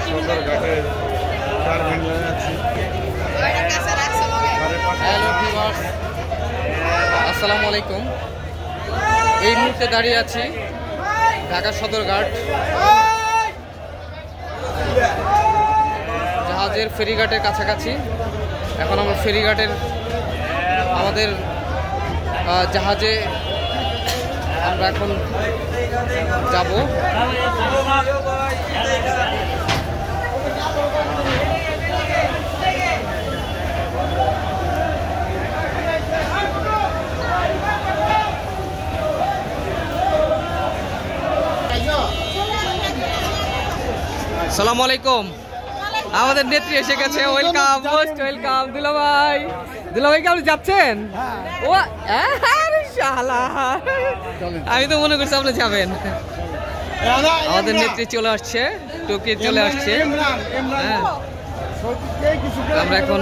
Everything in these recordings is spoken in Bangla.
সদরঘাটের টার্মিনালে আছি। হ্যালো ভিউয়ার্স, আসসালামু আলাইকুম। এই মুহূর্তে দাঁড়িয়ে আছি ঢাকা সদরঘাট জাহাজের ফেরিঘাটের কাছাকাছি। এখন আমরা ফেরিঘাটের আমাদের জাহাজে আমরা এখন যাব। আসসালামু আলাইকুম। আমাদের নেত্রী এসে গেছে। Welcome, most welcome. দুলাভাই কেমন যাচ্ছেন? ও আরে শালা, আমি তো মনে করছি আপনি যাবেন। আমাদের নেত্রী চলে আসছে, টোকিও চলে আসছে। আমরা এখন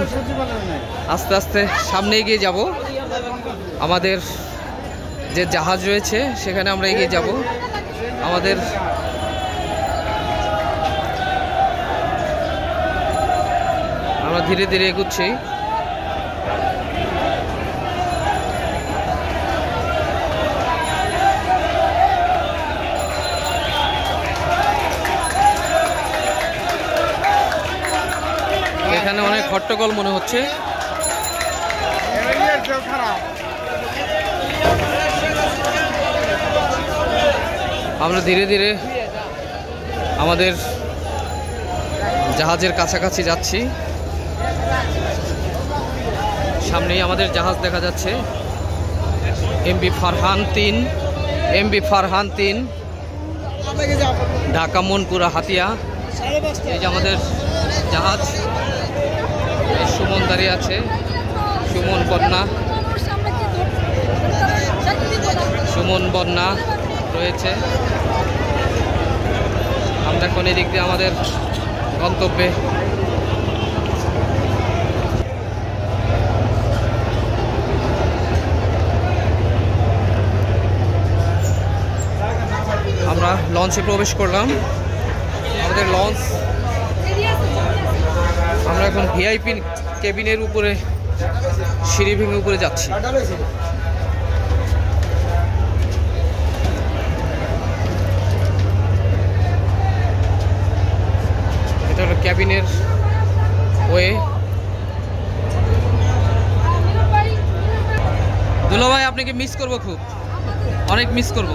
আস্তে আস্তে সামনে এগিয়ে যাব। আমাদের যে জাহাজ রয়েছে সেখানে আমরা এগিয়ে যাব। আমরা ধীরে ধীরে এগুচ্ছি। এখানে অনেক হট্টগোল মনে হচ্ছে। আমরা ধীরে ধীরে আমাদের জাহাজের কাছাকাছি যাচ্ছি। সামনেই আমাদের জাহাজ দেখা যাচ্ছে, এমভি ফারহান 3 ঢাকা মনপুরা হাতিয়া। এই যে আমাদের জাহাজ। সুমন দাঁড়িয়ে আছে, সুমন বন্যা রয়েছে। আমরা এখন এদিক দিয়ে আমাদের গন্তব্যে। আমরা লঞ্চে প্রবেশ করলাম। আমাদের লঞ্চ, আমরা এখন ভিআইপি কেবিনের উপরে সিঁড়ি ভেঙে উপরে যাচ্ছি। এটা হলো ক্যাবিনের ওয়ে। দুলাভাই আপনাকে মিস করব, খুব অনেক মিস করব।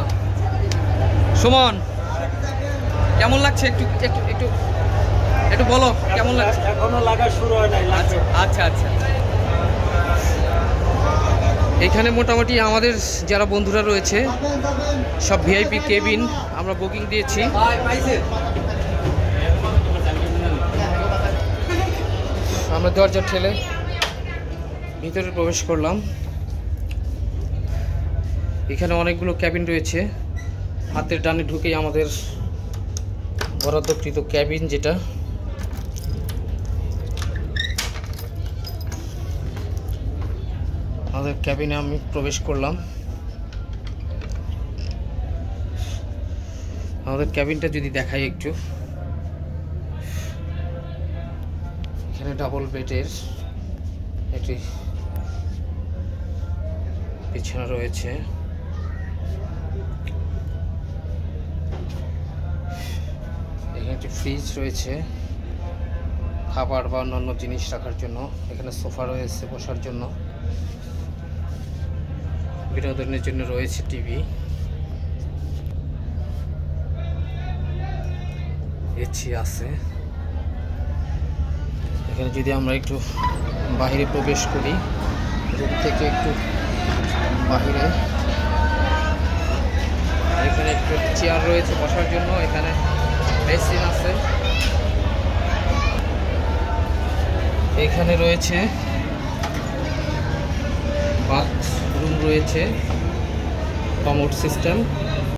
সুমন, কেমন লাগছে? একটু একটু একটু একটু বলো কেমন লাগছে? এখনো লাগা শুরু হয় নাই। আচ্ছা আচ্ছা। এখানে মোটামুটি আমাদের যারা বন্ধুরা রয়েছে সব ভিআইপি কেবিন আমরা বুকিং দিয়েছি। আমরা দরজা ঠেলে ভিতরে প্রবেশ করলাম। এখানে অনেকগুলো ক্যাবিন রয়েছে। হাতের ডানে ঢুকেই আমাদের বরাদ্দকৃত ক্যাবিন, যেটা আমাদের ক্যাবিনে আমি প্রবেশ করলাম। আমাদের ক্যাবিনটা যদি দেখাই একটু, এখানে ডাবল বেডের একটি বিছানা রয়েছে। এখানে একটি ফ্রিজ রয়েছে খাবার বা অন্যান্য জিনিস রাখার জন্য। এখানে সোফা রয়েছে বসার জন্য। বিনোদনের জন্য রয়েছে টিভি, এসি আছে। এখানে যদি আমরা একটু বাইরে প্রবেশ করি, রুম থেকে একটু বাইরে, এখানে একটু চেয়ার রয়েছে বসার জন্য। এখানে বেসিন আছে। এখানে রয়েছে বাথরুম রয়েছে, কমোড সিস্টেম।